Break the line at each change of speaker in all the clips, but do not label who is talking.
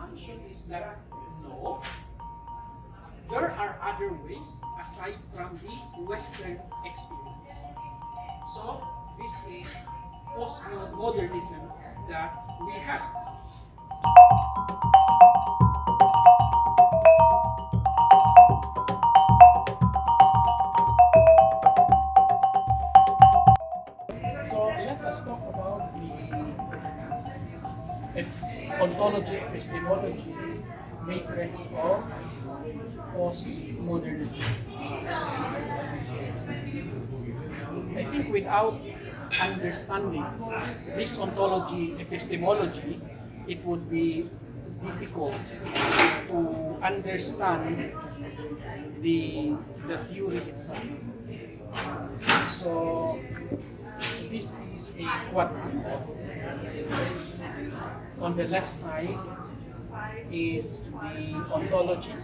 assumption is that no, there are other ways aside from the Western experience. So this is postmodernism that we have. So let us talk about the ontology-epistemology matrix of postmodernism. I think without understanding this ontology-epistemology, it would be difficult to understand the theory itself. So this is a quadrant. On the left side is the ontology,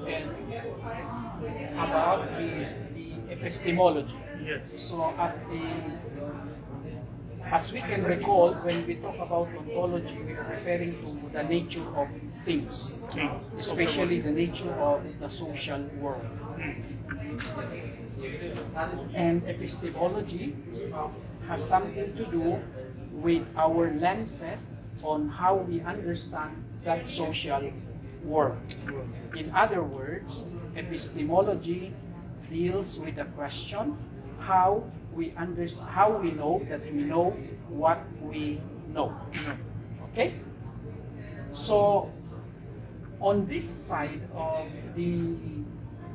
and above is the epistemology. So as we can recall, when we talk about ontology, we are referring to the nature of things, especially the nature of the social world. And epistemology has something to do with our lenses on how we understand that social world. In other words, epistemology deals with the question how we know that we know what we know. Okay? So on this side of the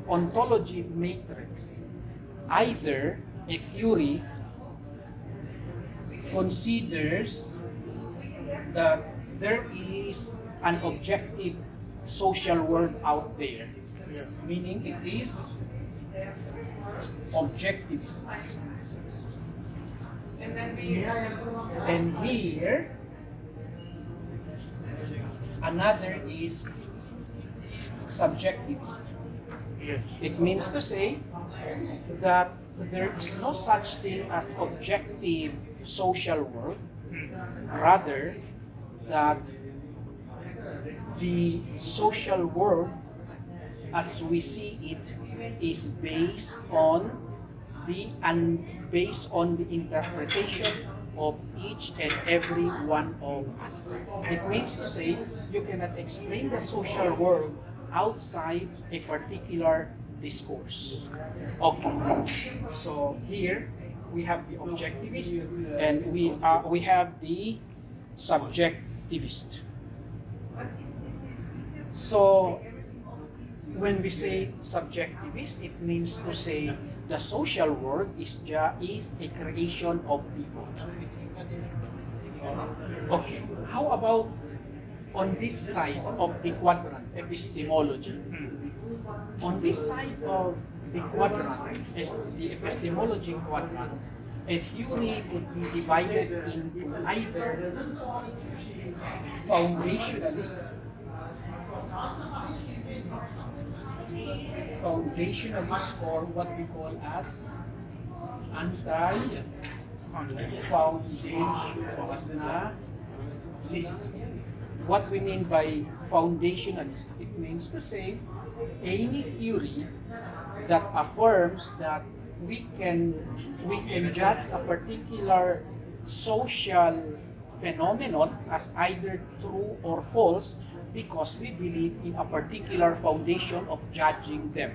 ontology matrix, either a theory considers that there is an objective social world out there, meaning it is objectivist. And here, another is subjectivist. It means to say that there is no such thing as objective social world, rather that the social world as we see it is based on the interpretation of each and every one of us. It means to say you cannot explain the social world outside a particular discourse. Okay, so here we have the objectivist and we have the subjectivist. So when we say subjectivist, it means to say the social world is a creation of people. Okay, how about on this side of the quadrant, epistemology? On this side of the quadrant, the epistemology quadrant, a theory could be divided into either foundationalist or what we call as anti-foundationalist. What we mean by foundationalist, it means to say any theory that affirms that we can judge a particular social phenomenon as either true or false because we believe in a particular foundation of judging them.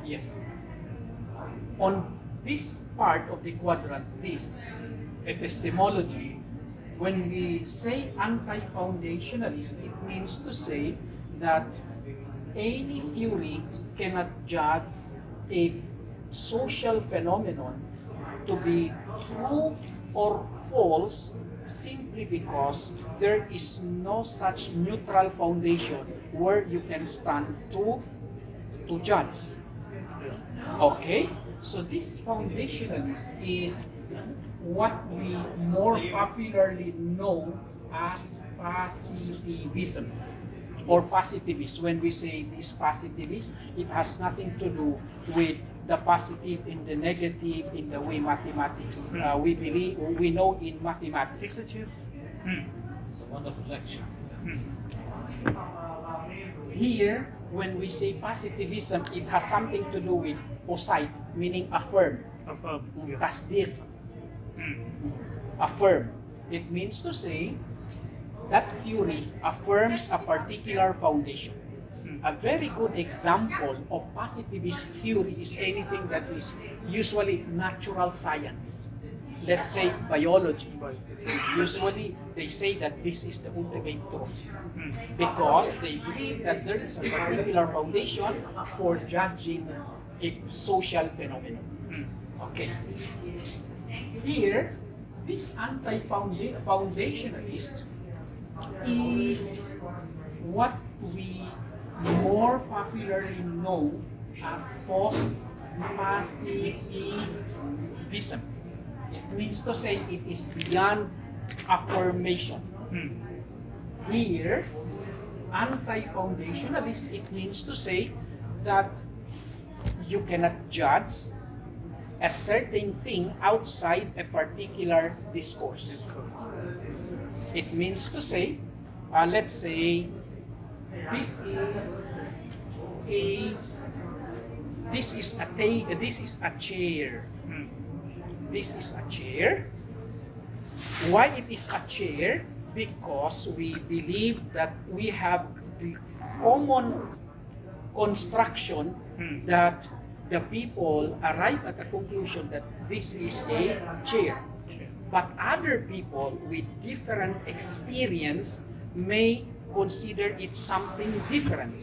Yes. On this part of the quadrant, this epistemology, when we say anti-foundationalist, it means to say that any theory cannot judge a social phenomenon to be true or false simply because there is no such neutral foundation where you can stand to judge. Okay? So this foundationalist is what we more popularly know as positivism or positivist. When we say this positivist, it has nothing to do with the positive and the negative in the way mathematics we know in mathematics.
It's a wonderful lecture.
Here, when we say positivism, it has something to do with posite, meaning affirm.
Yeah.
Tasdiq. Affirm. It means to say that theory affirms a particular foundation. A very good example of positivist theory is anything that is usually natural science. Let's say biology. Usually they say that this is the ultimate truth because they believe that there is a particular foundation for judging a social phenomenon. Okay. Here, this anti-foundationalist is what we more popularly know as post-positivism. It means to say it is beyond affirmation. Here, anti-foundationalist, it means to say that you cannot judge a certain thing outside a particular discourse. It means to say, let's say, this is a chair. This is a chair. Why it is a chair? Because we believe that we have the common construction that the people arrive at the conclusion that this is a chair. But other people with different experience may consider it something different.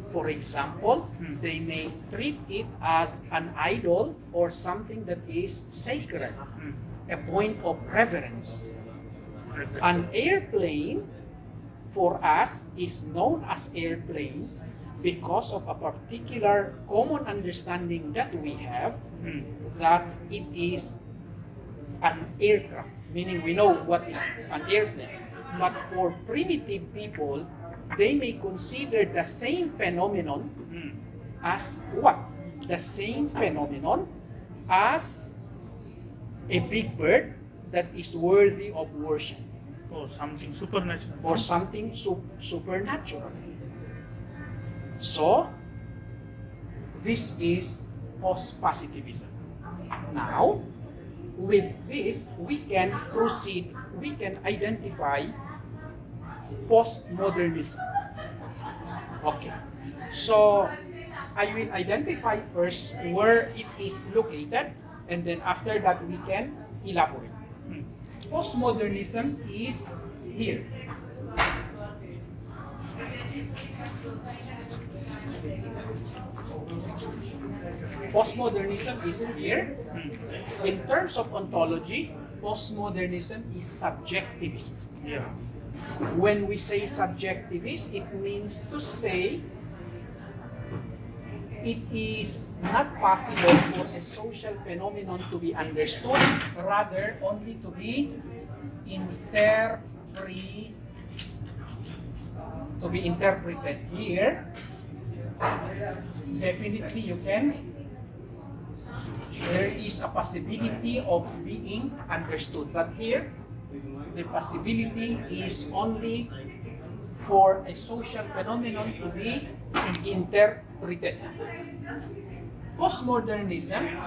For example, they may treat it as an idol or something that is sacred, a point of reverence. An airplane, for us, is known as airplane because of a particular common understanding that we have that it is an aircraft, meaning we know what is an airplane. But for primitive people, they may consider the same phenomenon as what? The same phenomenon as a big bird that is worthy of worship.
Or something supernatural.
Or something supernatural. So, this is post-positivism. Now, with this, we can proceed, we can identify postmodernism. Okay. So, I will identify first where it is located, and then after that we can elaborate. Postmodernism is here. Postmodernism is here. In terms of ontology, postmodernism is subjectivist.
Yeah.
When we say subjectivist, it means to say it is not possible for a social phenomenon to be understood, rather only to be interpreted. Here, definitely there is a possibility of being understood, but here the possibility is only for a social phenomenon to be interpreted. Postmodernism,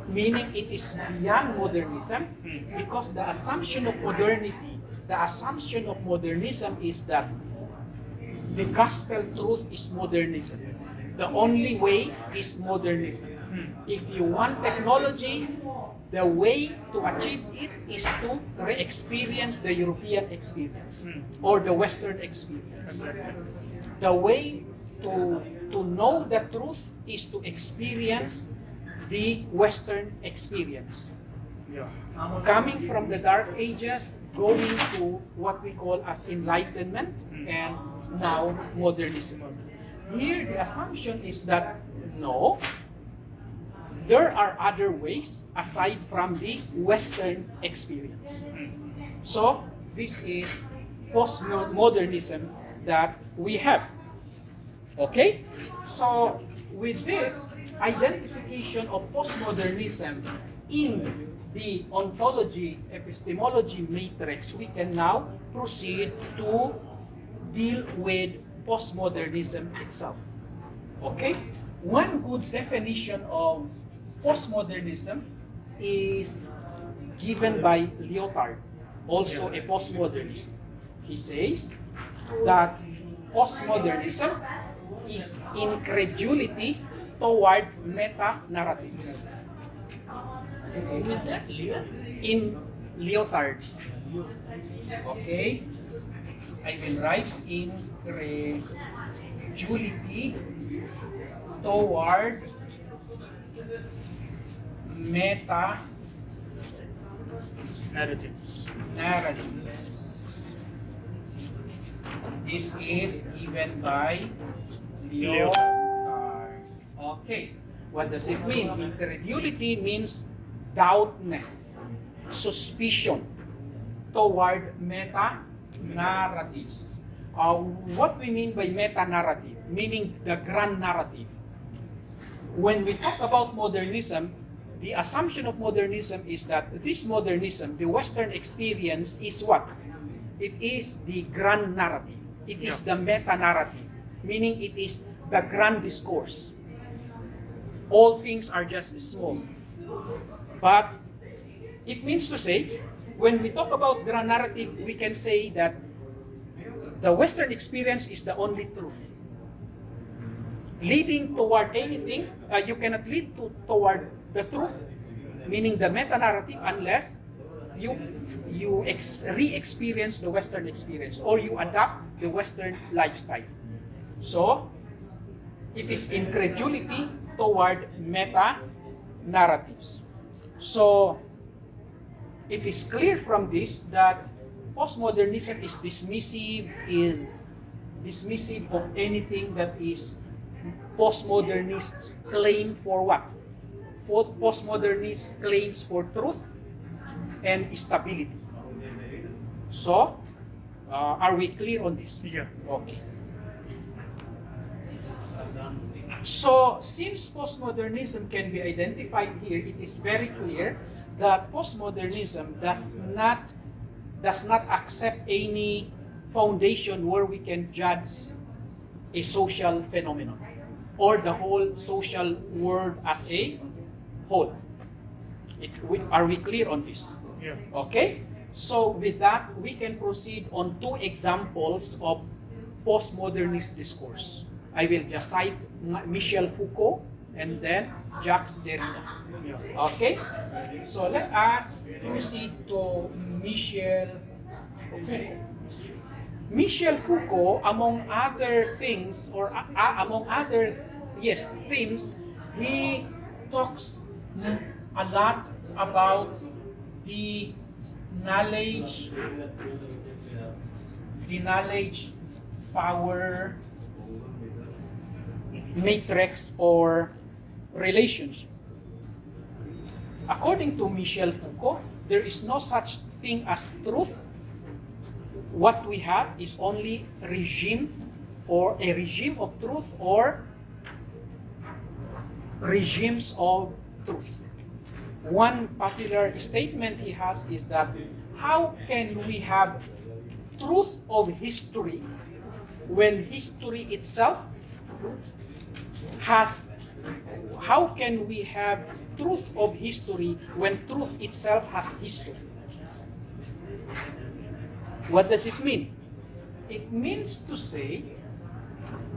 meaning it is beyond modernism, because the assumption of modernity, the assumption of modernism is that the gospel truth is modernism. The only way is modernism. If you want technology, the way to achieve it is to re-experience the European experience or the Western experience. The way to know the truth is to experience the Western experience.
Yeah.
Coming from the Dark Ages, going to what we call as Enlightenment, and now modernism. Here, the assumption is that no, there are other ways aside from the Western experience. So, this is postmodernism that we have. Okay? So, with this identification of postmodernism in the ontology-epistemology matrix, we can now proceed to deal with postmodernism itself. Okay? One good definition of postmodernism is given by Lyotard, also a postmodernist. He says that postmodernism is incredulity toward metanarratives.
Who is that? Leo?
In Lyotard. Okay? I will write incredulity toward
Narratives.
metanarratives. This is given by Lyotard. Okay. What does it mean? Incredulity means doubtness, suspicion toward metanarratives. What we mean by metanarrative, meaning the grand narrative. When we talk about modernism, the assumption of modernism is that this modernism, the Western experience, is what? It is the grand narrative. It is the meta-narrative, meaning it is the grand discourse. All things are just small. But it means to say, when we talk about grand narrative, we can say that the Western experience is the only truth. Leading toward anything, you cannot lead toward the truth, meaning the meta-narrative, unless you re-experience the Western experience or you adapt the Western lifestyle. So, it is incredulity toward meta-narratives. So, it is clear from this that postmodernism is dismissive of anything that is postmodernists claim for what? For postmodernists claims for truth and stability. So, are we clear on this?
Yeah.
Okay. So, since postmodernism can be identified here, it is very clear that postmodernism does not accept any foundation where we can judge a social phenomenon or the whole social world as a whole. Are we clear on this?
Yeah.
Okay? So with that, we can proceed on two examples of postmodernist discourse. I will just cite Michel Foucalt and then Jacques Derrida.
Yeah.
Okay? So let us proceed to Michel Foucalt. Michel Foucalt, among other things, or among other themes, he talks a lot about the knowledge power matrix or relationship. According to Michel Foucalt, there is no such thing as truth. What we have is only regime, or a regime of truth, or regimes of truth. One popular statement he has is that how can we have truth of history when history itself has, how can we have truth of history when truth itself has history? What does it mean? It means to say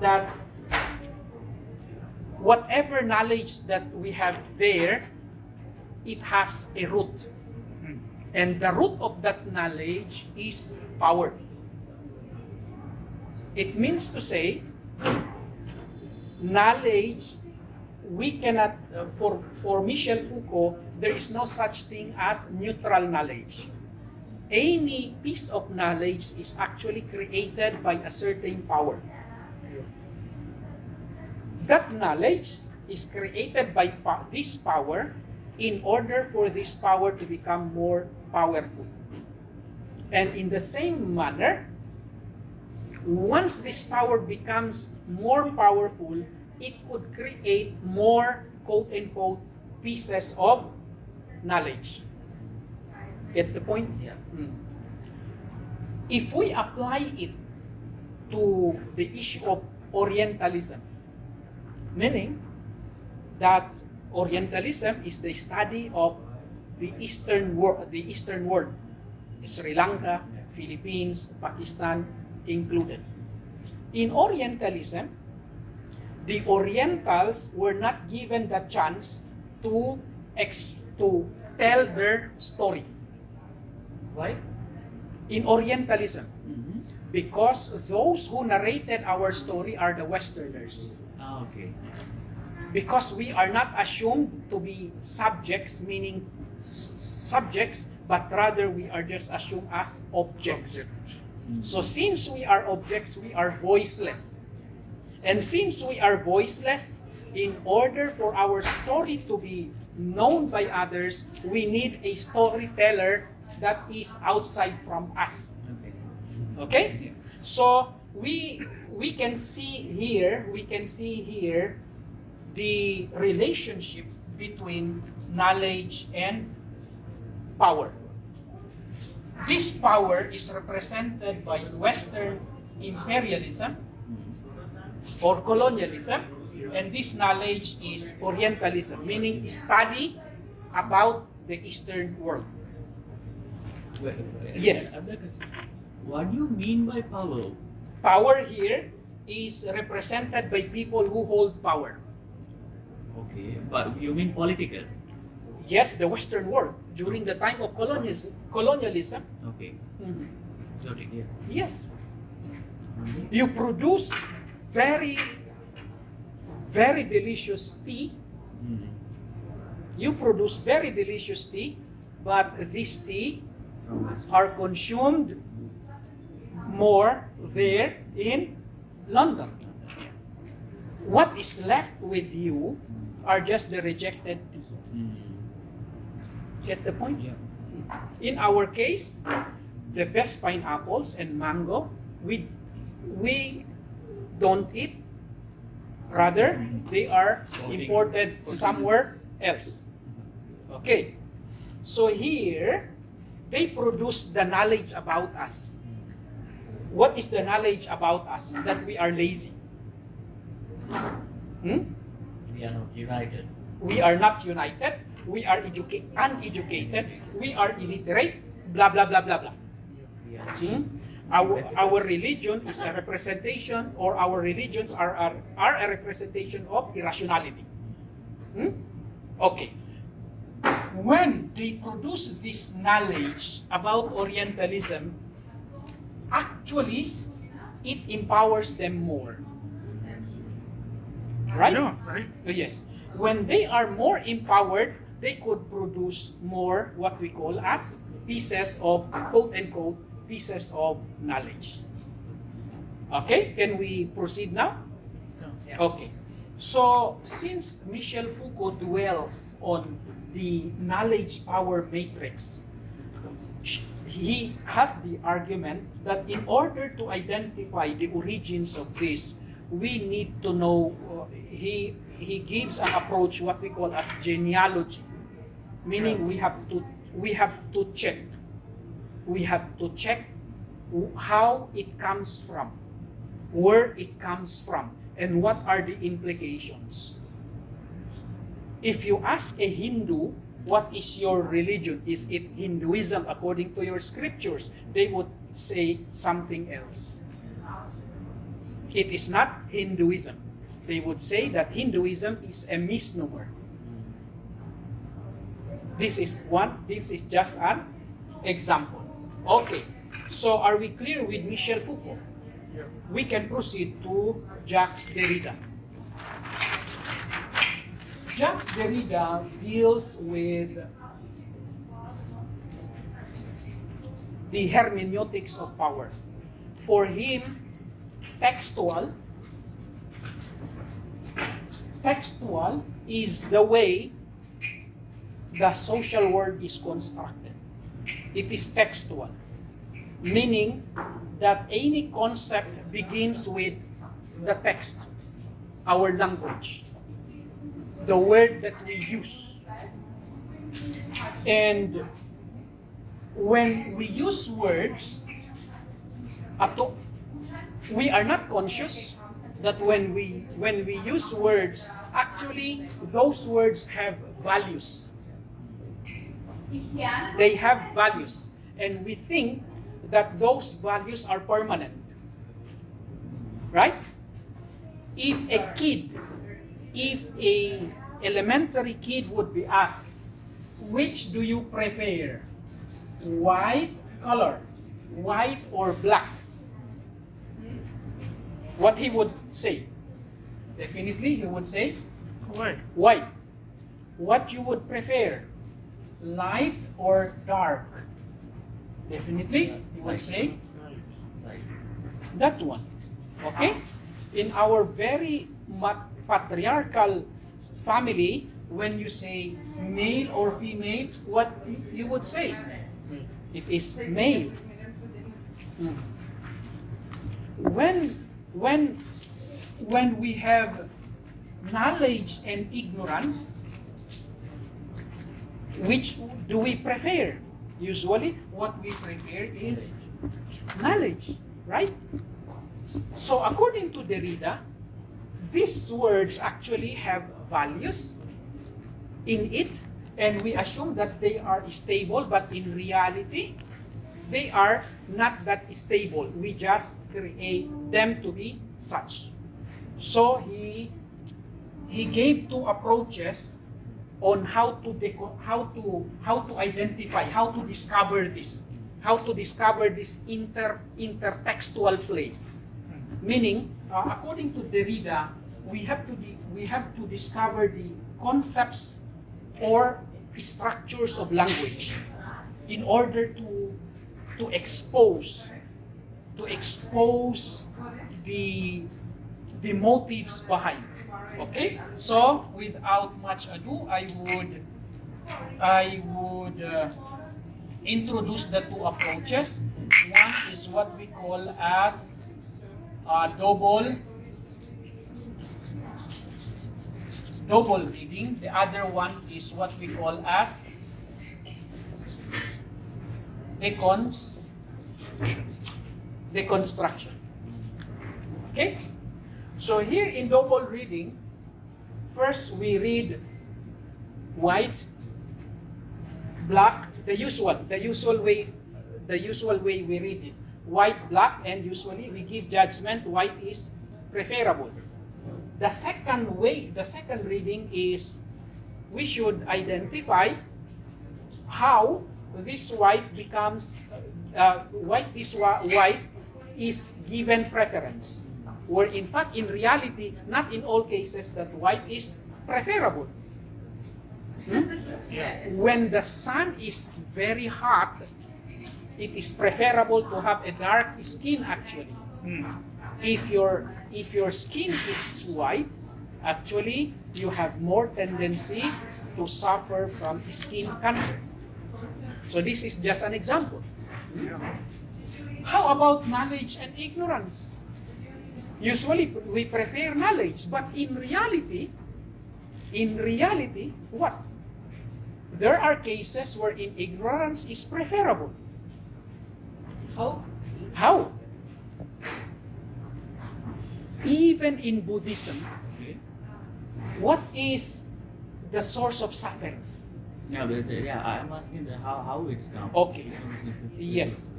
that whatever knowledge that we have there, it has a root. And the root of that knowledge is power. It means to say, knowledge, we cannot, for Michel Foucalt, there is no such thing as neutral knowledge. Any piece of knowledge is actually created by a certain power. That knowledge is created by this power in order for this power to become more powerful. And in the same manner, once this power becomes more powerful, it could create more quote-unquote pieces of knowledge. Get the point?
Yeah.
If we apply it to the issue of Orientalism, meaning that Orientalism is the study of the Eastern world, Sri Lanka, Philippines, Pakistan included. In Orientalism, the Orientals were not given the chance to tell their story.
Why?
In Orientalism, because those who narrated our story are the Westerners.
Okay.
Because we are not assumed to be subjects, meaning subjects, but rather we are just assumed as objects. So since we are objects, we are voiceless. And since we are voiceless, in order for our story to be known by others, we need a storyteller that is outside from us. Okay? So we can see here the relationship between knowledge and power. This power is represented by Western imperialism or colonialism, and this knowledge is Orientalism, meaning study about the Eastern world. Yes.
What do you mean by power?
Power here is represented by people who hold power.
Okay, but you mean political?
Yes, the Western world during the time of colonialism.
Okay. Got it, yeah.
Yes. You produce very, very delicious tea. You produce very delicious tea, but this tea are consumed more there in London. What is left with you are just the rejected tea. Get the point?
Yeah.
In our case, the best pineapples and mango, we don't eat. Rather, they are imported somewhere else. Okay. So here, they produce the knowledge about us. What is the knowledge about us? That we are lazy.
We are not united.
We are not united. We are uneducated. We are illiterate. Blah, blah, blah, blah, blah. Our religion is a representation, or our religions are a representation of irrationality. Okay. When they produce this knowledge about Orientalism, actually, it empowers them more. Right?
Yeah, right.
Yes. When they are more empowered, they could produce more what we call as pieces of, quote-unquote, pieces of knowledge. Okay? Can we proceed now?
Yeah.
Okay. So, since Michel Foucalt dwells on the knowledge power matrix, he has the argument that in order to identify the origins of this, we need to know, he gives an approach what we call as genealogy, meaning we have to check how it comes from, where it comes from, and what are the implications. If you ask a Hindu, what is your religion? Is it Hinduism according to your scriptures? They would say something else. It is not Hinduism. They would say that Hinduism is a misnomer. This is just an example. Okay, so are we clear with Michel Foucalt? We can proceed to Jacques Derrida. Jacques Derrida deals with the hermeneutics of power. For him, textual is the way the social world is constructed. It is textual, meaning that any concept begins with the text, our language, the word that we use. And when we use words, we are not conscious that when we use words, actually those words have values. They have values, and we think that those values are permanent. Right? If a elementary kid would be asked, which do you prefer? White color, white or black? What he would say? Definitely he would say
White.
white. What you would prefer? Light or dark? Definitely he would say
Right.
that one. Okay? In our very patriarchal family, when you say male or female, what you would say? It is male. When we have knowledge and ignorance, which do we prefer? Usually, what we prefer is knowledge, right? So according to Derrida, these words actually have values in it, and we assume that they are stable, but in reality, they are not that stable. We just create them to be such. So he gave two approaches on how to identify, how to discover this intertextual play. Meaning, according to Derrida, we have to discover the concepts or structures of language in order to expose the motives behind. Okay? So, without much ado, I would introduce the two approaches. One is what we call as double reading. The other one is what we call as deconstruction. Okay? So here in double reading, first we read white, black, the usual way we read it. White, black, and usually we give judgment white is preferable. The second reading is we should identify how this white becomes white is given preference, where in fact in reality not in all cases that white is preferable. When the sun is very hot, it is preferable to have a dark skin actually. If your skin is white, actually you have more tendency to suffer from skin cancer. So this is just an example. How about knowledge and ignorance? Usually we prefer knowledge, but in reality, what? There are cases wherein ignorance is preferable. How? Even in Buddhism, what is the source of suffering?
I'm asking how it's come.
Okay. Yes.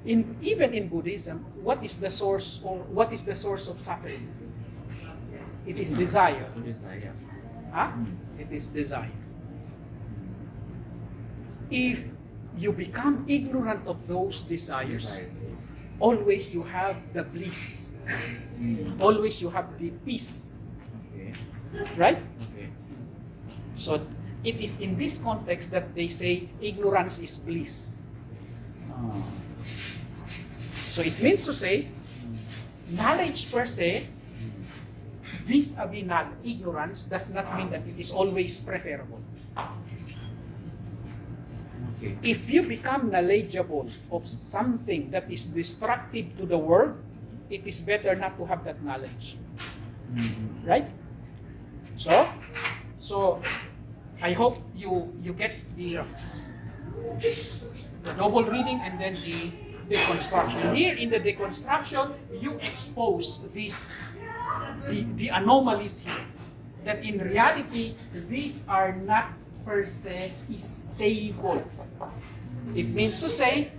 Even in Buddhism, what is the source of suffering? It is desire. It is desire. If you become ignorant of those desires, always you have the bliss. Always you have the peace. Right? So it is in this context that they say ignorance is bliss. So it means to say knowledge per se vis-a-vis ignorance does not mean that it is always preferable. If you become knowledgeable of something that is destructive to the world, it is better not to have that knowledge. Right? So I hope you get The double reading and then the deconstruction. Here in the deconstruction, you expose this, the anomalies here. That in reality, these are not per se stable. It means to say,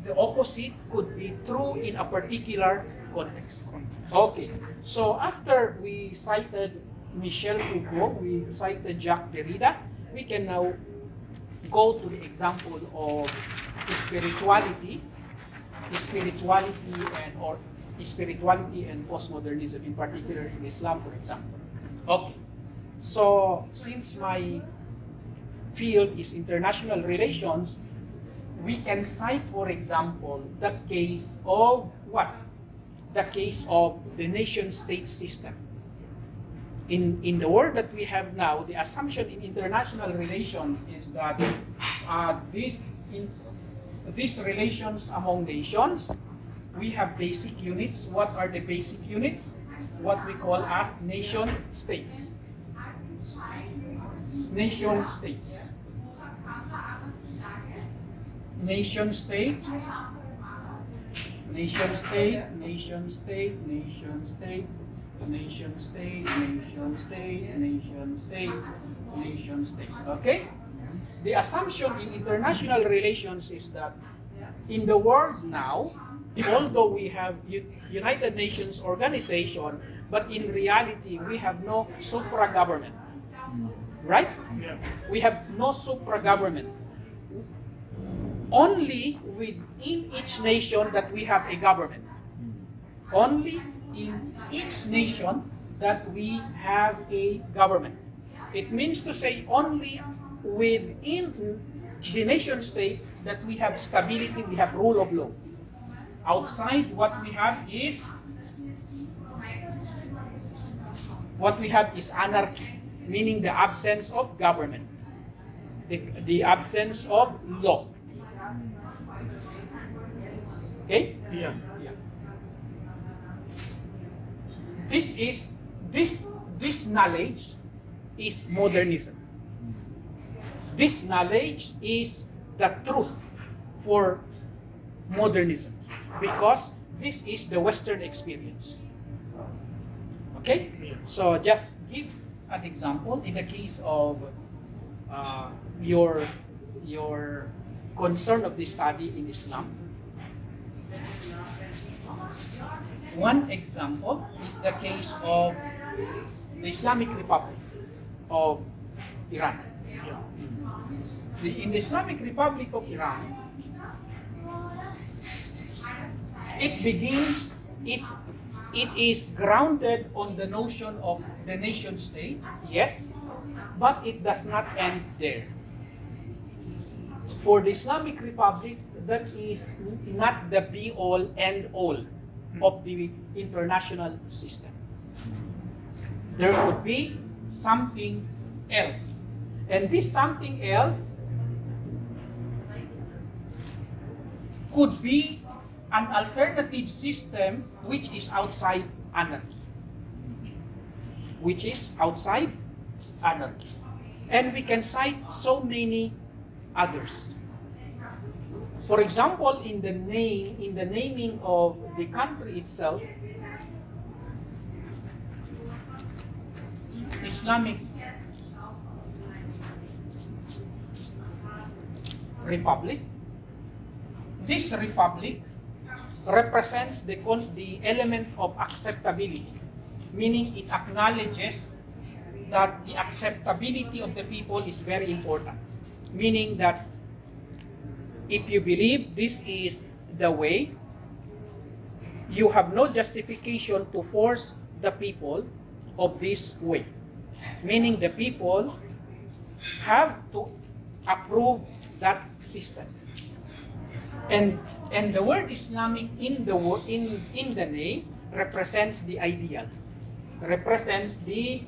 the opposite could be true in a particular context. Okay, so after we cited Michel Foucalt, we cited Jacques Derrida, we can now go to the example of spirituality and postmodernism, in particular in Islam, for example. Okay, so since my field is international relations, we can cite, for example, the case of what? The case of the nation-state system. In the world that we have now, the assumption in international relations is that these relations among nations, we have basic units. What are the basic units? What we call as nation-states. Nation-states. Nation-state, nation-state, nation-state, nation-state, nation-state, nation-state, nation-state, nation-state. Okay? The assumption in international relations is that in the world now, although we have United Nations organization, but in reality we have no supra-government. Right?
Yeah.
We have no supra-government. Only within each nation that we have a government. Only in each nation that we have a government. It means to say only within the nation state that we have stability, we have rule of law. Outside, what we have is anarchy, meaning the absence of government, the absence of law. Okay?
Yeah.
This knowledge is modernism. This knowledge is the truth for modernism, because this is the Western experience. Okay?
Yeah.
So just give an example in the case of your concern of the study in Islam. One example is the case of the Islamic Republic of Iran.
Yeah.
In the Islamic Republic of Iran, it is grounded on the notion of the nation state, yes, but it does not end there. For the Islamic Republic, that is not the be-all, end-all of the international system. There would be something else. And this something else could be an alternative system which is outside anarchy. And we can cite so many others. For example, in the naming of the country itself, Islamic Republic. This republic represents the element of acceptability, meaning it acknowledges that the acceptability of the people is very important, meaning that if you believe this is the way, you have no justification to force the people of this way, meaning the people have to approve that system. And the word Islamic in the name represents the ideal, represents the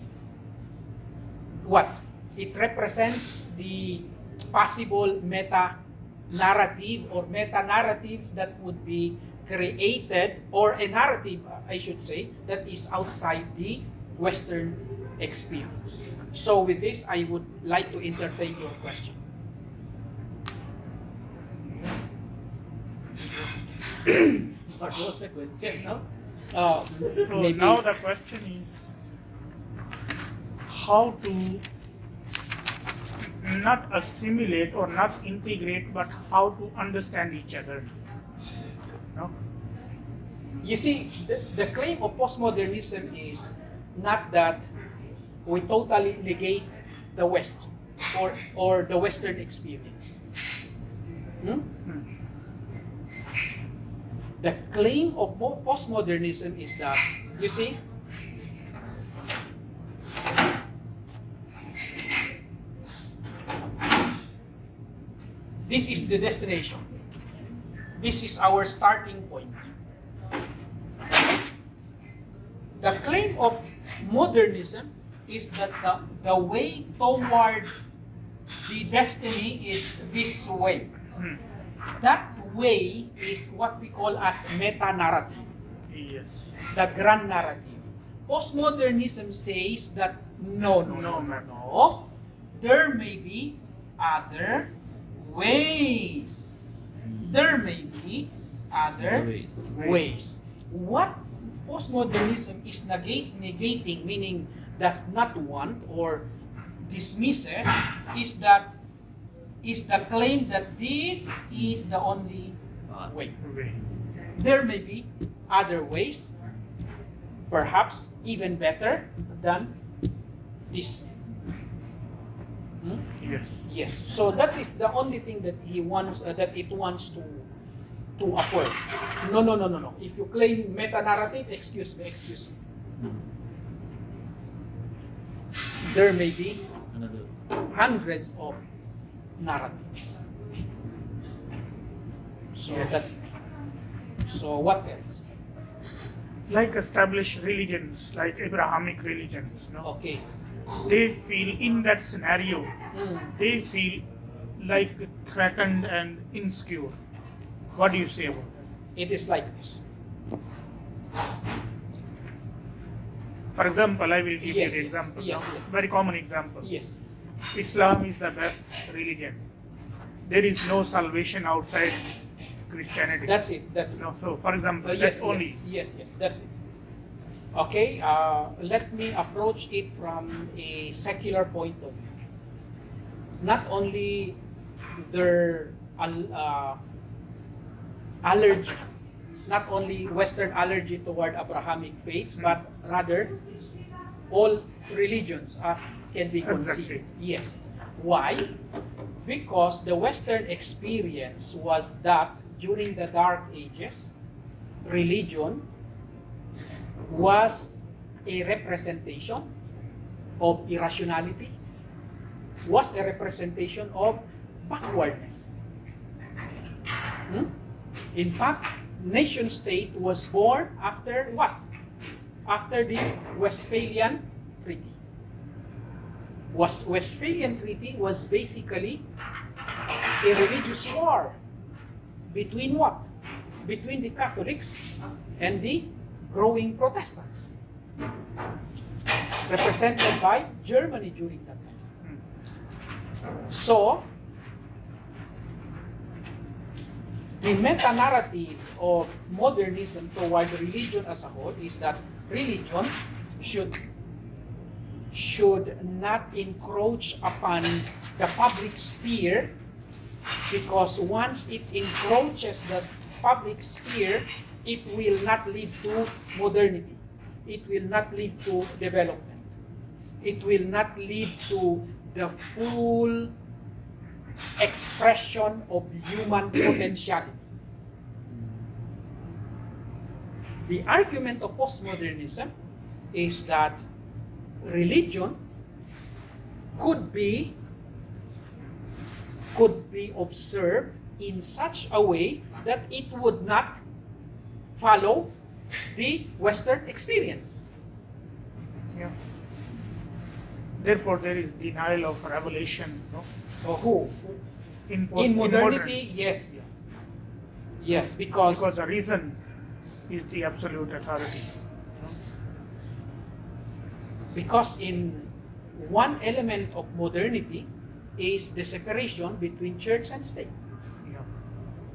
what? It represents the possible meta-narrative or metanarratives that would be created, or a narrative, I should say, that is outside the Western experience. So with this, I would like to entertain your question. What was the question now?
So
Maybe.
now the question is how to not assimilate or not integrate, but how to understand each other. No?
You see, the claim of postmodernism is not that we totally negate the West or the Western experience. The claim of postmodernism is that, you see, this is the destination. This is our starting point. The claim of modernism is that the way toward the destiny is this way. That way is what we call as metanarrative.
Yes.
The grand narrative. Postmodernism says that no. There may be other ways. There may be other ways. What postmodernism is negating, meaning does not want or dismisses, is the claim that this is the only way. There may be other ways, perhaps even better than this. Yes. So that is the only thing that he wants, that it wants to affirm. No. If you claim metanarrative, excuse me. There may be hundreds of narratives. So that's it. So what else?
Like established religions, like Abrahamic religions, no?
Okay.
They feel in that scenario, they feel like threatened and insecure. What do you say about that?
It is like this.
For example, I will give you the example.
Yes.
Very common example.
Yes.
Islam is the best religion. There is no salvation outside Christianity.
That's it.
No. So, for example,
Yes,
only.
Yes, that's it. Okay, let me approach it from a secular point of view. Not only their allergy, not only Western allergy toward Abrahamic faiths, but rather all religions as can be conceived.
Exactly.
Yes. Why? Because the Western experience was that during the Dark Ages, religion was a representation of irrationality, was a representation of backwardness. In fact, nation state was born after what? After the Westphalian Treaty. Westphalian Treaty was basically a religious war between what? Between the Catholics and the growing Protestants, represented by Germany during that time. So, the meta-narrative of modernism toward religion as a whole is that religion should not encroach upon the public sphere, because once it encroaches the public sphere, it will not lead to modernity. It will not lead to development. It will not lead to the full expression of human potentiality. The argument of postmodernism is that religion could be observed in such a way that it would not follow the Western experience.
Yeah. Therefore, there is denial of revelation. No?
Who?
In
modernity, yes. Yes, because
the reason is the absolute authority. No?
Because in one element of modernity is the separation between church and state.
Yeah.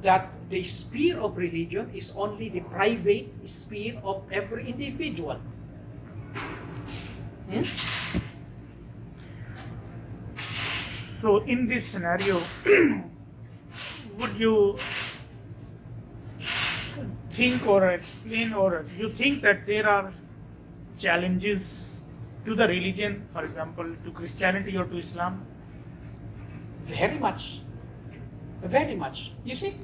that the sphere of religion is only the private sphere of every individual.
So in this scenario, would you think or explain, or you think that there are challenges to the religion, for example, to Christianity or to Islam?
Very much. Very much. You see?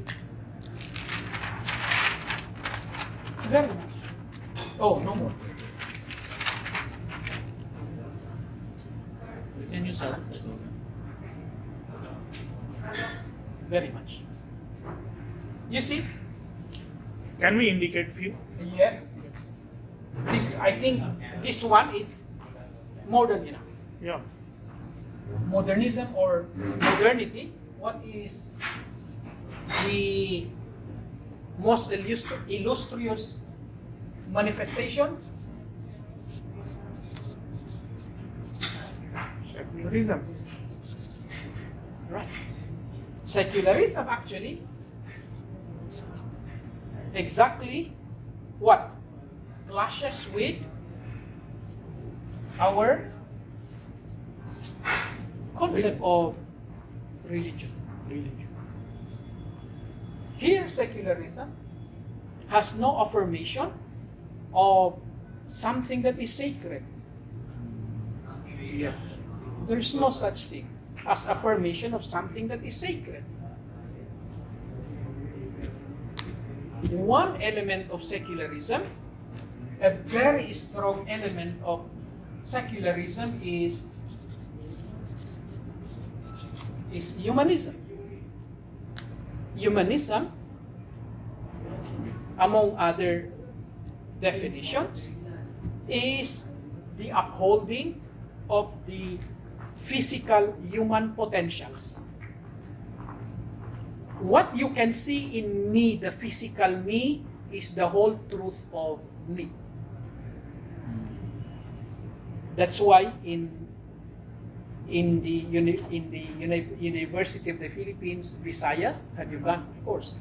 Very much. Oh, no more.
Can you start?
Very much. You see?
Can we indicate few?
Yes. This, I think, this one is more than enough.
Yeah.
Modernism or modernity, what is the most illustrious manifestation?
Secularism.
Right. Secularism actually exactly what? Clashes with our concept of religion. Here, secularism has no affirmation of something that is sacred.
Yes.
There is no such thing as affirmation of something that is sacred. One element of secularism, a very strong element of secularism is humanism. Humanism, among other definitions, is the upholding of the physical human potentials. What you can see in me, the physical me, is the whole truth of me. That's why in the University of the Philippines, Visayas, have you gone? Of course.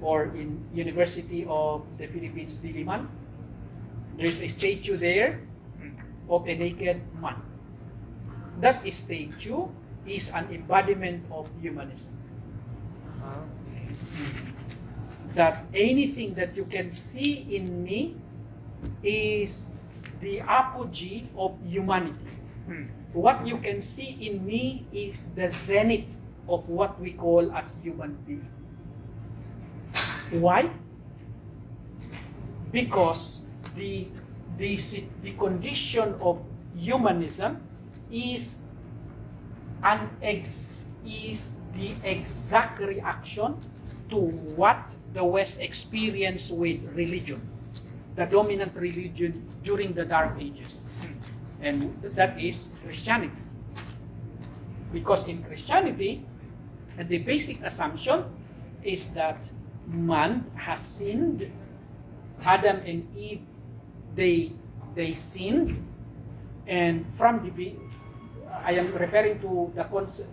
Or in University of the Philippines, Diliman, there's a statue there of a naked man. That statue is an embodiment of humanism. That anything that you can see in me is the apogee of humanity. What you can see in me is the zenith of what we call as human being. Why? Because the condition of humanism is the exact reaction to what the West experienced with religion, the dominant religion during the Dark Ages. And that is Christianity. Because in Christianity, the basic assumption is that man has sinned. Adam and Eve, they sinned, and from the I am referring to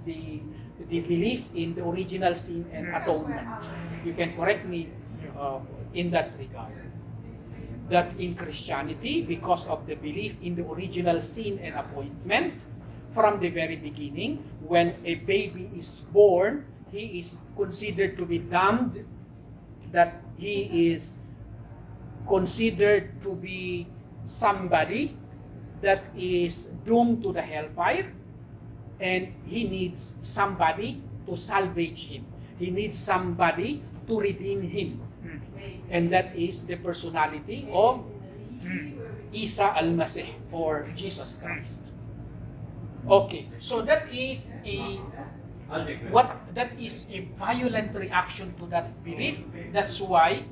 the belief in the original sin and atonement. You can correct me in that regard. That in Christianity, because of the belief in the original sin and appointment, from the very beginning, when a baby is born, he is considered to be damned, that he is considered to be somebody that is doomed to the hellfire, and he needs somebody to salvage him. He needs somebody to redeem him. And that is the personality of Isa al-Masih, or Jesus Christ. Okay, so that is a violent reaction to that belief. That's why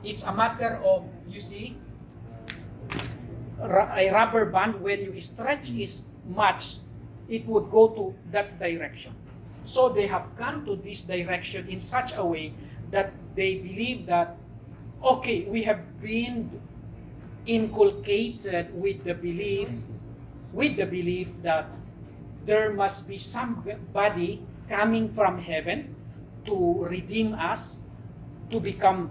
it's a matter of, you see, a rubber band, when you stretch is much, it would go to that direction. So they have gone to this direction in such a way that they believe that, okay, we have been inculcated with the belief that there must be somebody coming from heaven to redeem us, to become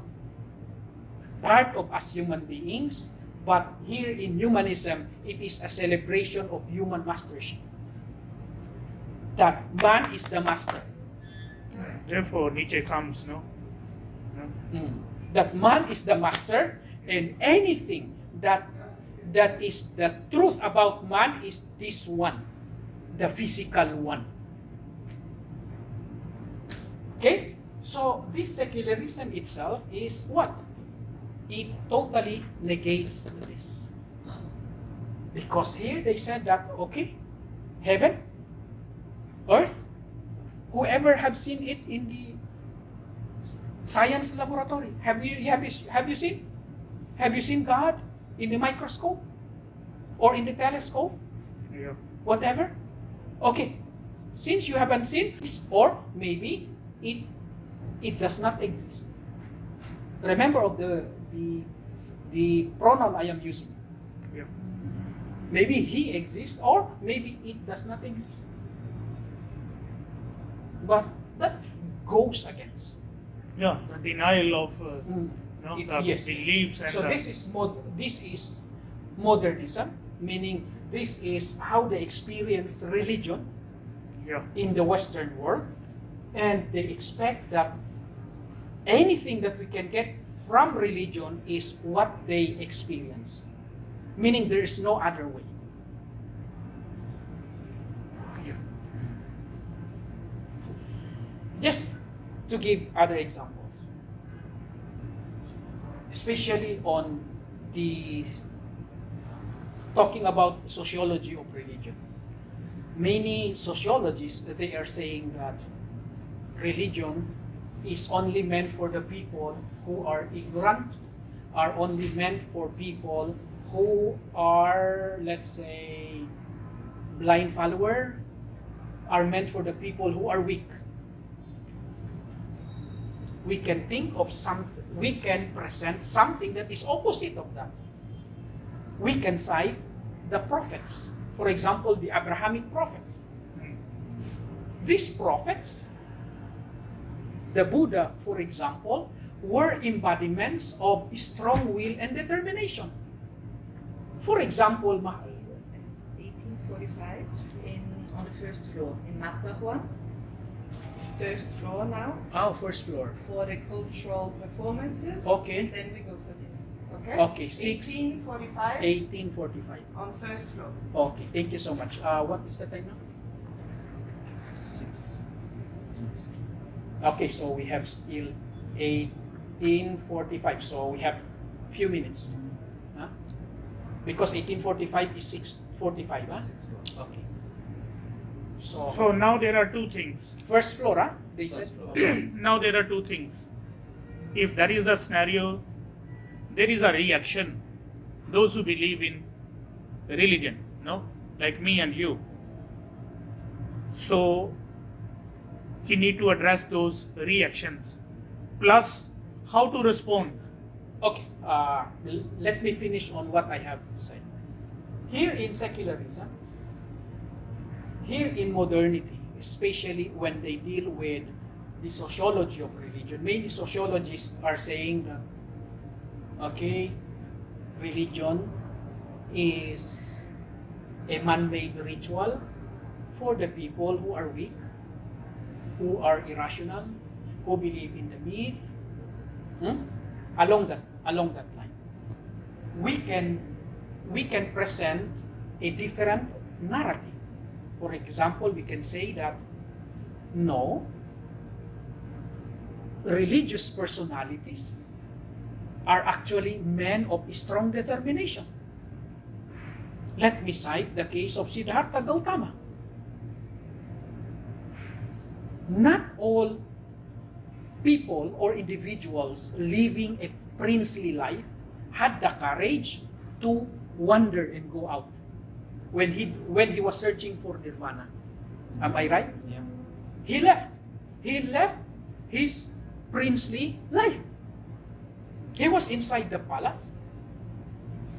part of us human beings. But here in humanism, it is a celebration of human mastership. That man is the master.
Therefore, Nietzsche comes, no?
That man is the master, and anything that is the truth about man is this one, the physical one. Okay? So this secularism itself is what? It totally negates this. Because here they said that, okay, heaven, earth, whoever have seen it in the science laboratory, have you seen? Have you seen God in the microscope or in the telescope?
Yeah.
Whatever. Okay, since you haven't seen this, or maybe it does not exist. Remember of the pronoun I am using.
Yeah.
Maybe he exists, or maybe it does not exist. But that goes against.
Yeah, the denial of the
Yes.
beliefs and
so this is modernism, meaning this is how they experience religion
yeah.
in the Western world, and they expect that anything that we can get from religion is what they experience, meaning there is no other way.
Yeah.
Just to give other examples, especially on the talking about sociology of religion. Many sociologists, they are saying that religion is only meant for the people who are ignorant, are only meant for people who are, let's say, blind follower, are meant for the people who are weak. We can think of something, we can present something that is opposite of that. We can cite the prophets. For example, the Abrahamic prophets. These prophets, the Buddha, for example, were embodiments of strong will and determination. For example,
1845 on the first floor in Matterhorn. First floor now.
Oh, first floor.
For the cultural performances.
Okay.
And then we go for dinner. Okay?
Okay,
1845
1845.
on first floor.
Okay, thank you so much. What is the time now?
6.
Okay, so we have still 1845. So we have few minutes. Huh? Because 1845 is 6:45, huh?
6 o'clock.
Okay. So
So now there are two things.
first floor, huh? They said.
First floor.
Now there are two things. If that is the scenario, there is a reaction. Those who believe in religion, no, like me and you. So you need to address those reactions. Plus, how to respond.
Okay, let me finish on what I have said. Here in secularism, here in modernity, especially when they deal with the sociology of religion, many sociologists are saying that, okay, religion is a man-made ritual for the people who are weak, who are irrational, who believe in the myth. Along that line, we can present a different narrative. For example, we can say that no, religious personalities are actually men of strong determination. Let me cite the case of Siddhartha Gautama. Not all people or individuals living a princely life had the courage to wander and go out when he was searching for nirvana. Am I right?
Yeah.
He left his princely life. He was inside the palace.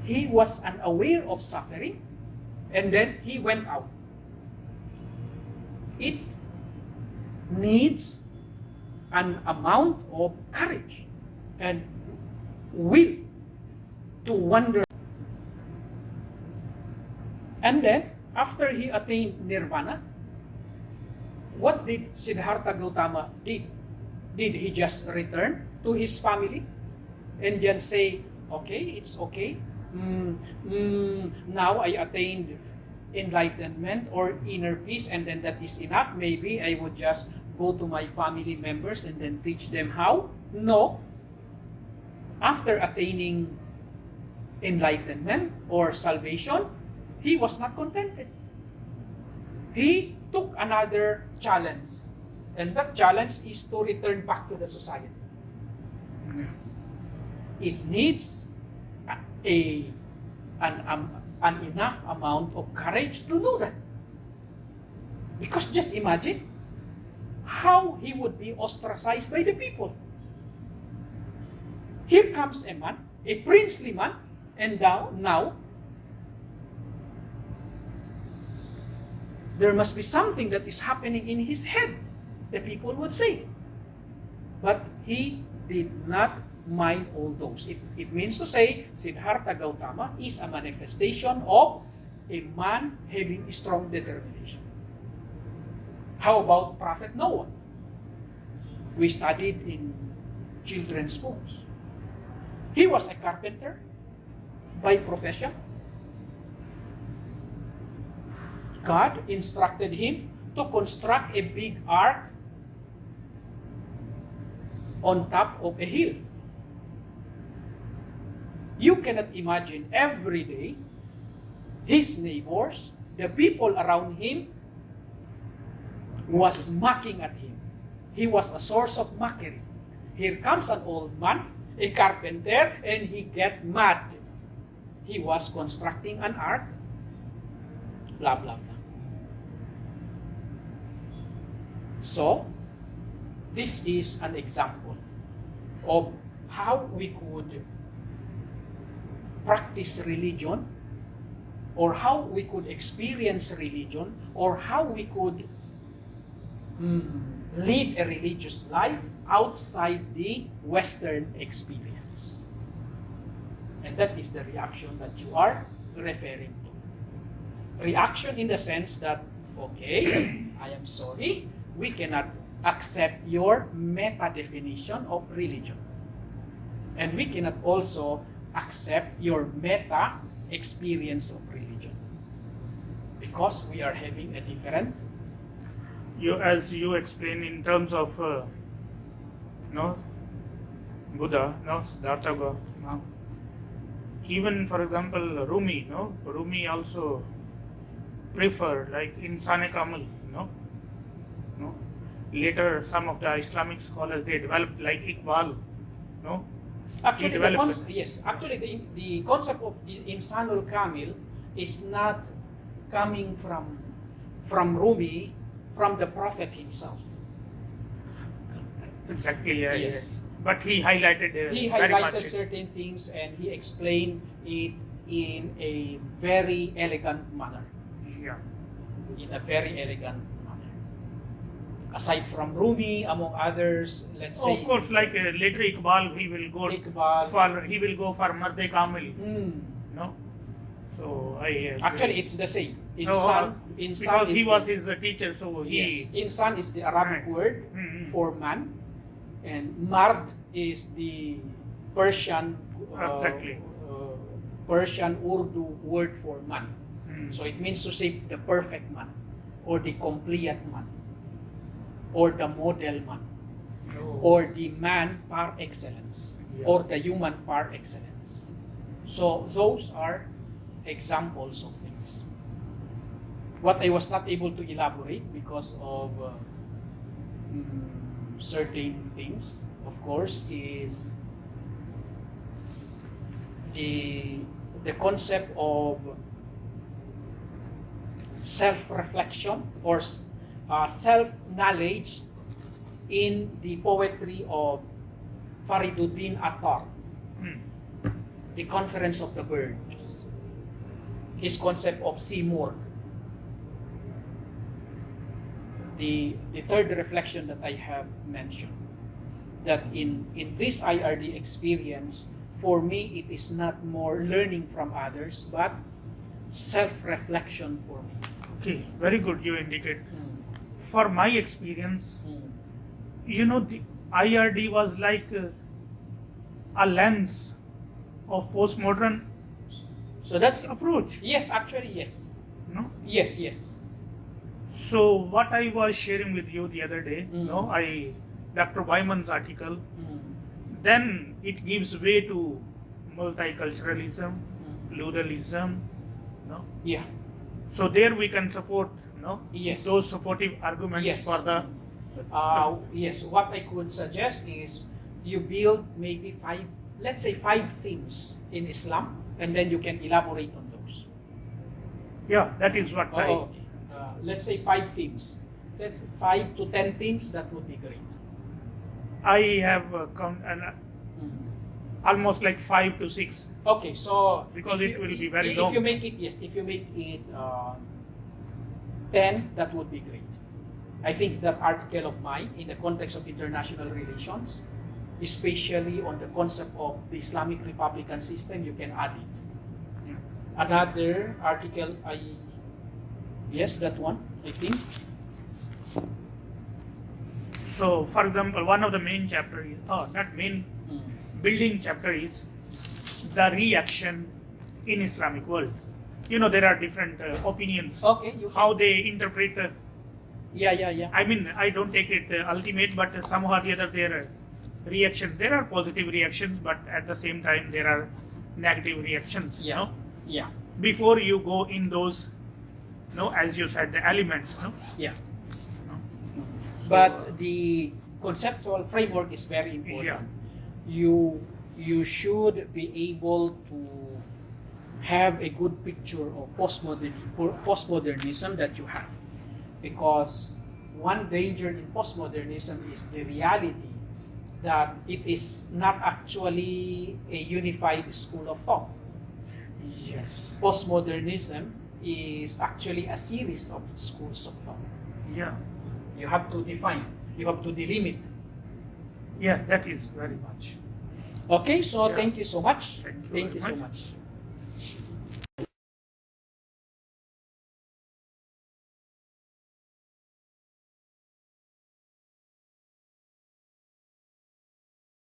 He was unaware of suffering, and then he went out. It needs an amount of courage and will to wander. And then, after he attained nirvana, what did Siddhartha Gautama did? Did he just return to his family and then say, okay, it's okay. Now I attained enlightenment or inner peace, and then that is enough. Maybe I would just go to my family members and then teach them how? No. After attaining enlightenment or salvation, he was not contented. He took another challenge, and that challenge is to return back to the society. It needs an enough amount of courage to do that. Because just imagine how he would be ostracized by the people. Here comes a man, a princely man, and now there must be something that is happening in his head, the people would say. But he did not mind all those. It means to say, Siddhartha Gautama is a manifestation of a man having strong determination. How about Prophet Noah? We studied in children's books. He was a carpenter by profession. God instructed him to construct a big ark on top of a hill. You cannot imagine every day his neighbors, the people around him, was mocking at him. He was a source of mockery. Here comes an old man, a carpenter, and he get mad. He was constructing an ark, blah, blah, blah. So, this is an example of how we could practice religion, or how we could experience religion, or how we could lead a religious life outside the Western experience. And that is the reaction that you are referring to. Reaction in the sense that, okay, I am sorry, we cannot accept your meta-definition of religion. And we cannot also accept your meta-experience of religion. Because we are having a different...
As you explain in terms of Buddha, Siddhartha Gautama, even for example Rumi, Rumi also preferred like insane kamil, Later some of the Islamic scholars, they developed like Iqbal,
Actually, the concept of insanul kamil is not coming from Rumi, from the Prophet himself.
Exactly,
Yes.
Yes. But he highlighted
He
very
highlighted
much
certain things and he explained it in a very elegant manner.
Yeah.
In a very elegant manner. Aside from Rumi, among others, let's say...
Of course, like later Iqbal, he will go for Marde Kamil. No? So
Actually, it's the same.
because he was his teacher, so
Yes, insan is the Arabic word for man, and mard is the Persian
Exactly.
Persian Urdu word for man. So it means to say the perfect man, or the complete man, or the model man, or the man par excellence, or the human par excellence. So those are examples of things. What I was not able to elaborate because of certain things, of course, is the concept of self-reflection or self-knowledge in the poetry of Fariduddin Attar, The Conference of the Birds, his concept of Seymour. The third reflection that I have mentioned. that in this IRD experience, for me, it is not more learning from others, but self-reflection for me.
Okay, very good. You indicate.
Mm.
For my experience,
Mm.
the IRD was like a lens of postmodern
So that's
approach.
yes, actually yes,
No.
yes.
So what I was sharing with you the other day,
Mm.
Dr. Wyman's article,
Mm.
then it gives way to multiculturalism,
Mm.
pluralism, no.
Yeah.
So there we can support,
Yes.
those supportive arguments
Yes.
for the.
Yes, what I could suggest is you build maybe let's say five themes in Islam, and then you can elaborate on those.
Yeah, that is what I.
Okay. Let's say 5 themes. Let's 5 to 10 themes, that would be great.
I have almost like 5 to 6.
Okay, so
Because
if
it will be very
if
long.
you make it, yes, if you make it 10, that would be great. I think that article of mine in the context of international relations, especially on the concept of the Islamic Republican system, you can add it.
Yeah.
Another article, yes, that one, I think.
So, for example, one of the main chapter is, building chapter is the reaction in Islamic world. There are different opinions.
Okay, you
How they interpret.
Yeah.
I mean, I don't take it ultimate, but somehow or the other their reaction. There are positive reactions, but at the same time there are negative reactions.
Yeah. Yeah.
Before you go in those, as you said, the elements.
Yeah.
No?
But the conceptual framework is very important.
Yeah.
You should be able to have a good picture of postmodernism that you have. Because one danger in postmodernism is the reality that it is not actually a unified school of thought.
Yes.
Postmodernism is actually a series of schools of thought.
Yeah.
You have to define, you have to delimit.
Yeah, that is very much.
Okay, so
Yeah.
thank you so much.
Thank you
Thank
very
you so
much.
much.